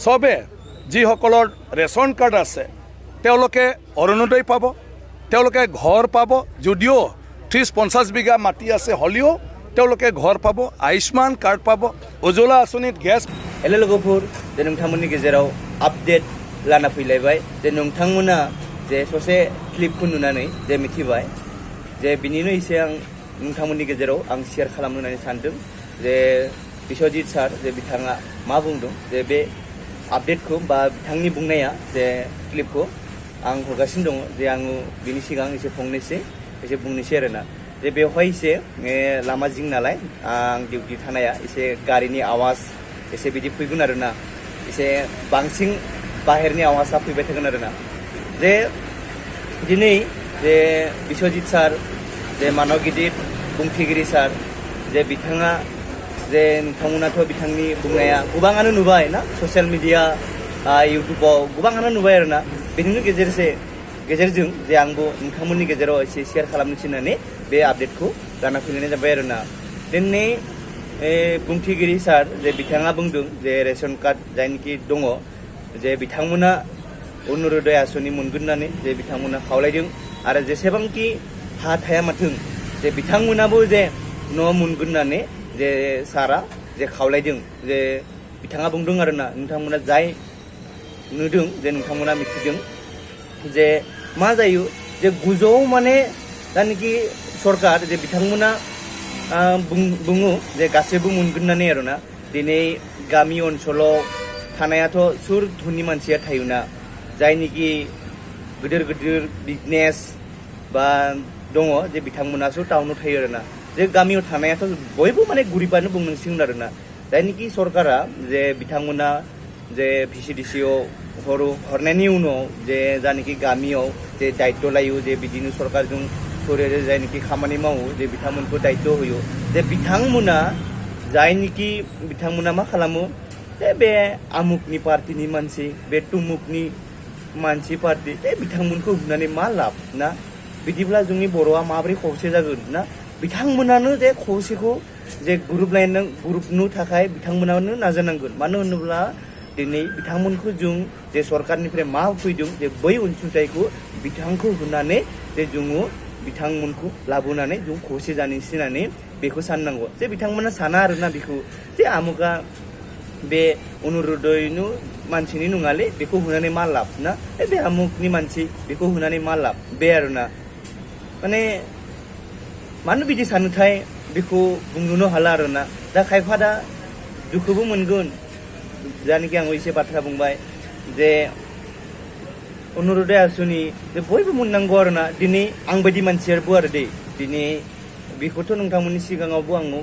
চবে যিসকলৰ ration card আছে তেওঁলোকে অৰুণোদয় পাব, তেওঁলোকে ঘৰ পাব। যদিও 30-50 বিঘা মাটি আছে হ'লেও তেওঁলোকে ঘৰ পাব, আয়ুষ্মান কাৰ্ড পাব, উজ্জ্বলা আঁচনিত গেছ। हेलो लोगोफोर जे नोंथांमोननि गेजेराव आपडेट लाना फैलायबाय जे नोंथांमोना जे ससे क्लिपखौ नुनानै जे मिथिबाय जे बिनिनो एसे आं नोंथांमोननि गेजेराव आं शेयार खालामनो होननानै सानदों जे बिश्वजित सार जे बिथाङा मा बुंदों जे बे आपडेटखौ बा बिथांनि बुंनाया जे क्लिपखौ आं हरगासिनो दङ जे आं बिनि सिगां एसे फंनैसो एसे बुंनोसै आरोना जे बेवहाय एसे लामा जिं नालाय आं डिउटि थानाया एसे गारिनि आवाज एसे बिदि फैगोन आरोना एसे बांसिन बाहेरनि आवाजा फैबाय थागोन आरोना जे दिनै जे बिश्वजित सार जे मानव गिदिर बुंथिगिरि सार जे बिथाङा जे नोंथांमोनाथ' बिथांनि बुंनाया गोबाङानो नुबाय ना ससियेल मिडिया इउटुबाव गोबाङानो नुबाय आरोना बेनिनो गेजेरजों जे आंबो नोंथांमोननि गेजेराव एसे शेयार खालामनो थिननानै बे आपडेटखौ लाना फैनाय जाबाय आरोना दिनै बुंथिगिरि सार जे बिथाङा बुंदों जे रेशन कार्ड जायनोखि दङ जे बिथांमोना अरुणोदय आसनि मोनगोन होननानै जे बिथांमोना खावलायदों आरो जेसेबांखि हा थाया माथों जे बिथांमोनाबो जे न' मोनगोन होननानै जे सारा जे खावलायदों जे बिथाङा बुंदों आरोना नोंथांमोना जाय नुदों जे नोंथांमोना मिथिदों जे मा जायो जे गोजौ माने जायनोखि सरकार जे बिथांमोना बुङो जे गासैबो मोनगोन होननानै आरोना दिनै गामि ओनसोलाव थानायाथ' सोर धोनि मानसिया थायोना जायनिखि गिदिर गिदिर बिजनेस बा दङ जे बिथांमोनासो टाउनाव थायो आरोना जे गामियाव थानायाथ' बयबो माने गरिबानो बुंनांसिगोन आरोना जायनिखि सरकारा जे बिथांमोना जे VCDCआव हरनायनि उनाव जे जायनोखि गामियाव जे दायित्व लायो जे बिदिनो सरकारजों जायनोखि खामानि मावो जे बिथांमोनखौ दायित्व होयो जे बिथांमोना जायनोखि बिथांमोना मा खालामो जे बे आमुकनि पार्टिनि मानसि बे तुमुकनि मानसि पार्टि बे बिथांमोनखौ होनानै मा लाब ना बिदिब्ला जोंनि बर'आ माबोरै खौसे जागोन ना बिथांमोनानो जे खौसेखौ जे ग्रुपनो थाखाय बिथांमोनानो नाजानांगोन मानो होनोब्ला दिनै बिथांमोनखौ जों जे सरकारनिफ्राय मा फैदों जे बै अनसुंथाइखौ बिथांखौ होनानै जे जोङो बिथांमोनखौ लाबोनानै जों खौसे जानिसिनानै बेखौ साननांगौ जे बिथांमोना साना आरोना बेखौ जे आमुका बे अरुणोदयनि मानसिनि नङालै बेखौ होनानै मा लाब ना बे आमुकनि मानसि बेखौ होनानै मा लाब बे आरोना माने मानो बिदि सानोथाय बेखौ बुंनोनो हाला आरोना दा खायफा दा दुखुबो मोनगोन जायनोखि आं एसे बाथ्रा बुंबाय जे अरुणोदय आसनि जे बयबो मोननांगौ आरोना दिनै आं बायदि मानसियाबो आरो दै दिनै बेखौथ' नोंथांमोननि सिगाङावबो आङो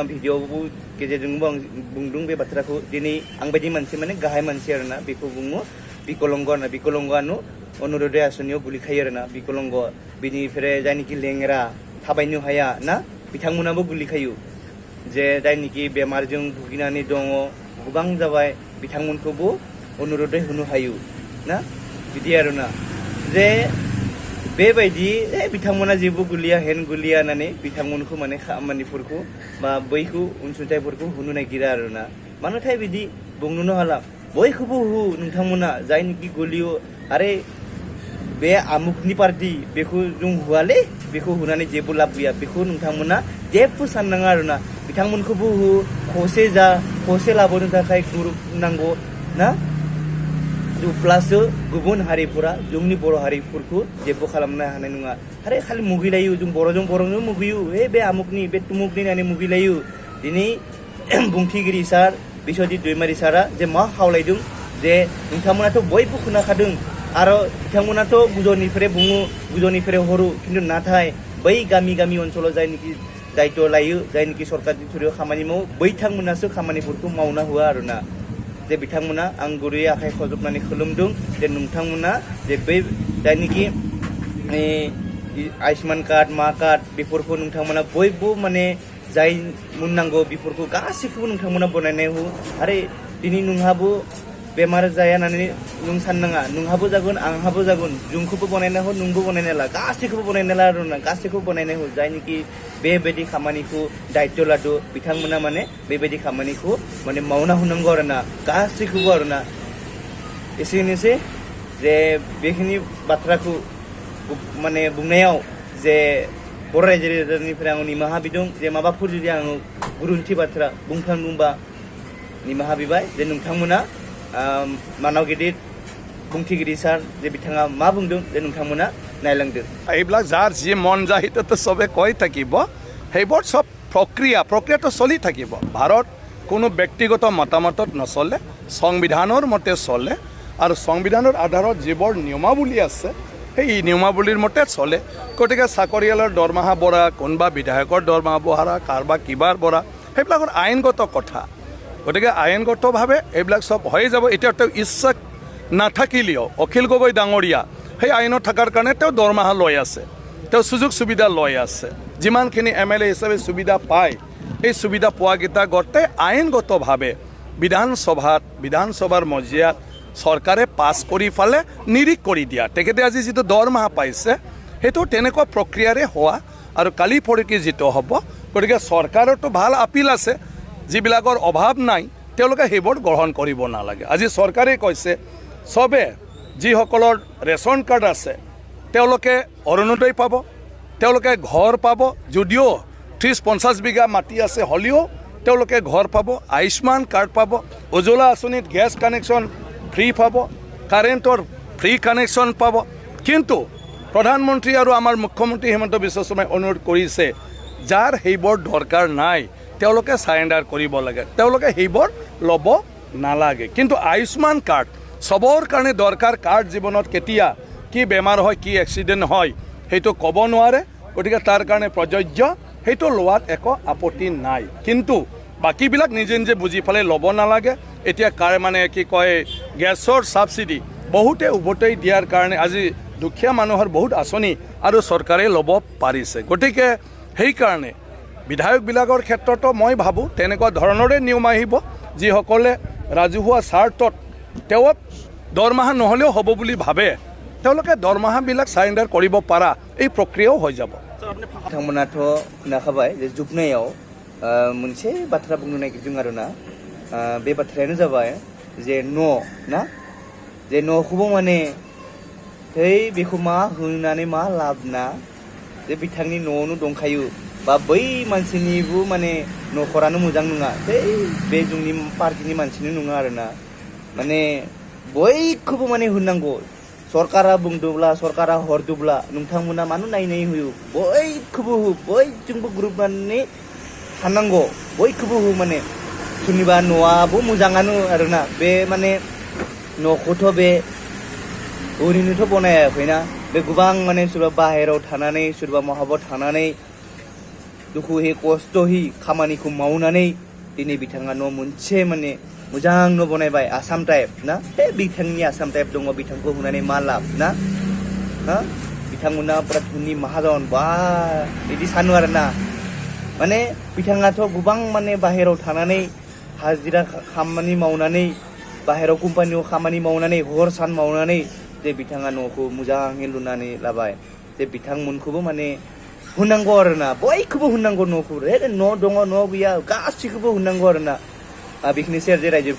भिडिअ'बो गेजेरजोंबो आं बुंदों बे बाथ्राखौ दिनै आं बायदि मानसि माने गाहाय मानसि आरोना बेखौ बुङो बिकलंग आरोना बिकलंगआनो अरुणोदय आसनियाव गोलैखायो आरोना बिकलंग बिनिफ्राय जायनोखि लेंग्रा थाबायनो हाया ना बिथांमोनाबो गोलैखायो जे जायनोखि बेमारजों भुगिनानै दङ गोबां जाबाय बिथांमोनखौबो अरुणोदय होनो हायो ना बिदि आरोना जे बेबायदि बिथांमोना जेबो गोलैया हेन गोलैया होननानै बिथांमोनखौ माने खामानिफोरखौ बा बैखौ अनसुंथाइफोरखौ होनो नागिरा आरोना मानोथाय बिदि बुंनोनो हाला बयखौबो हो नोंथांमोना जायनोखि गोलैयो आरे बे आमुकनि पार्टि बेखौ जों होआलै बेखौ होनानै जेबो लाब गैया बेखौ नोंथांमोना जेबो साननाङा आरोना बिथांमोनखौबो हो खौसे लाबोनो थाखाय ग्रुप नांगौ ना अब्लासो गुबुन हारिफोरा जोंनि बर' हारिफोरखौ जेबो खालामनो हानाय नङा आरे खालि मुगैलायो जों बर'नो मुगैयो बे आमुकनि बे तुमुकनि होननानै मुगैलायो दिनै बुंथिगिरि सार बिश्वजित दैमारि सारा जे मा खावलायदों जे नोंथांमोनाथ' बयबो खोनाखादों आरो बिथांमोनाथ' गुजरनिफ्राय बुङो गुजरनिफ्राय हरो खिन्थु नाथाय बै गामि ओनसोलाव जायनोखि दायित्व लायो जायनोखि सरकारनि थुरियाव खामानि मावो बैथांमोनासो खामानिफोरखौ मावना होआ आरोना जे बिथांमोना आं गुरैयै आखाइ खजबनानै खुलुमदों जे नोंथांमोना जे बै जायनोखि आयुष्मान कार्ड मा कार्ड बेफोरखौ नोंथांमोना बयबो माने जाय मोननांगौ बेफोरखौ गासैखौबो नोंथांमोना बनायनाय हो आरो दिनै नोंहाबो बेमार जाया होननानै नों साननाङा नोंहाबो जागोन आंहाबो जागोन जोंखौबो बनायना हो नोंबो बनायना ला गासैखौबो बनायना ला आरोना गासैखौबो बनायनाय हो जायनोखि बेबायदि खामानिखौ दायित्व लादो बिथांमोना माने बेबायदि खामानिखौ माने मावना होनांगौ आरोना गासैखौबो आरोना एसेनोसै जे बेखिनि बाथ्राखौ माने बुंनायाव जे बर' रायजो राजानिफ्राय आं निमाहा बिदों जे माबाफोर जुदि आं गुरुन्थि बाथ्रा बुंफ्लांदोंबा निमाहा बिबाय जे नोंथांमोना मानाव गिदिर बुंथिगिरि सार जे बिथाङा मा बुंदों जे नोंथांमोना नायलांदो এইবিলাক যাৰ যি মন যায় সেইটোতো চবে কৈ থাকিব সেইবোৰ চব প্ৰক্ৰিয়াটো চলি থাকিব ভাৰত কোনো ব্যক্তিগত মতামতত নচলে সংবিধানৰ মতে চলে আৰু সংবিধানৰ আধাৰত যিবোৰ নিয়মাৱলী আছে সেই নিয়মাৱলীৰ মতে চলে গতিকে চাকৰিয়ালৰ দৰমহা বঢ়া কোনোবা বিধায়কৰ দৰমহা বঢ়া কাৰোবাৰ কিবাৰ বঢ়া সেইবিলাকৰ আইনগত কথা গতিকে আইনগতভাৱে এইবিলাক চব হৈ যাব এতিয়া তেওঁ ইচ্ছা নাথাকিলেও অখিল গগৈ ডাঙৰীয়া সেই আইনত থকাৰ কাৰণে তেওঁ দৰমহা লৈ আছে তেওঁ সুযোগ সুবিধা লৈ আছে যিমানখিনি MLA হিচাপে সুবিধা পায় এই সুবিধা পোৱাকেইটা গোটেই আইনগতভাৱে বিধানসভাৰ মজিয়াত চৰকাৰে পাছ কৰি ফালে নিৰীখ কৰি দিয়া তেখেতে আজি যিটো দৰমহা পাইছে সেইটো তেনেকুৱা প্ৰক্ৰিয়াৰে হোৱা আৰু কালি পৰহি যিটো হ'ব গতিকে চৰকাৰতো ভাল আপিল আছে যিবিলাকৰ অভাৱ নাই তেওঁলোকে সেইবোৰ গ্ৰহণ কৰিব নালাগে আজি চৰকাৰে কৈছে চবে যিসকলৰ ৰেচন কাৰ্ড আছে তেওঁলোকে অৰুণোদয় পাব তেওঁলোকে ঘৰ পাব যদিও 30-50 বিঘা মাটি আছে হ'লেও তেওঁলোকে ঘৰ পাব আয়ুষ্মান কাৰ্ড পাব উজ্জ্বলা আঁচনিত গেছ কানেকশ্যন ফ্ৰী পাব কাৰেণ্টৰ ফ্ৰী কানেকশ্যন পাব কিন্তু প্ৰধানমন্ত্ৰী আৰু আমাৰ মুখ্যমন্ত্ৰী হিমন্ত বিশ্ব শৰ্মাই অনুৰোধ কৰিছে যাৰ সেইবোৰ দৰকাৰ নাই তেওঁলোকে সাৰেণ্ডাৰ কৰিব লাগে তেওঁলোকে সেইবোৰ ল'ব নালাগে কিন্তু আয়ুষ্মান কাৰ্ড সবৰ কাৰণে দৰকাৰ কাৰ্ড জীৱনত কেতিয়া কি বেমাৰ হয় কি এক্সিডেণ্ট হয় সেইটো ক'ব নোৱাৰে গতিকে তাৰ কাৰণে প্ৰযোজ্য সেইটো লোৱাত একো আপত্তি নাই কিন্তু বাকীবিলাক নিজে নিজে বুজি পালে ল'ব নালাগে এতিয়া মানে কি কয় গেছৰ ছাবচিডি বহুতে উভতাই দিয়াৰ কাৰণে আজি দুখীয়া মানুহৰ বহুত আঁচনি আৰু চৰকাৰে ল'ব পাৰিছে গতিকে সেইকাৰণে বিধায়কবিলাকৰ ক্ষেত্ৰতো মই ভাবোঁ তেনেকুৱা ধৰণৰে নিয়ম আহিব যিসকলে ৰাজহুৱা স্বাৰ্থত তেওঁ দৰমহা নহ'লেও হ'ব বুলি ভাবে তেওঁলোকে দৰমহাবিলাক সাৰেণ্ডাৰ কৰিব পাৰা এই প্ৰক্ৰিয়াও হৈ যাব बिथांमोनाथ' खोनाखाबाय जे जोबनायाव मोनसे बाथ्रा बुंनो नागिरदों आरोना बे बाथ्रायानो जाबाय जे ना जे न'खौबो माने है बेखौ मा होनानै मा लाब ना जे बिथांनि न'आवनो दंखायो बा बै मानसिनिबो माने न'खरानो मोजां नङा बे जोंनि पार्टिनि मानसिनि नङा आरोना माने बयखौबो माने होनांगौ सरकारा बुंदोंब्ला सरकारा हरदोंब्ला नोंथांमोना मानो नायनाय होयो बयखौबो हो बयजोंबो ग्रुपनानै थानांगौ बयखौबो हो माने सोरनिबा न'आबो मोजाङानो आरोना बे माने न'खौथ' बे ओरैनोथ' बनायाखैना बे गोबां माने सोरबा बाहेरायाव थानानै सोरबा महाबा थानानै दुखुहि खस्थ'हि खामानिखौ मावनानै दिनै बिथाङा न' मोनसे माने मोजां न' बनायबाय आसाम टाइप ना बे बिथांनि आसाम टाइप दङ बिथांखौ होनानै मा लाब ना बिथांमोना पुरा धुनि माहाजन बा बिदि सानो आरोना माने बिथाङाथ' गोबां माने बाहेरायाव थानानै हाजिरा खामानि मावनानै बाहेरायाव कम्पानियाव खामानि मावनानै हर सान मावनानै जे बिथाङा न'खौ मोजाङै लुनानै लाबाय जे बिथांमोनखौबो माने होनांगौ आरोना बयखौबो होनांगौ न'खौ न' दङ न' गैया गासैखौबो होनांगौ आरोना बेखिनिसै आरो जे रायजो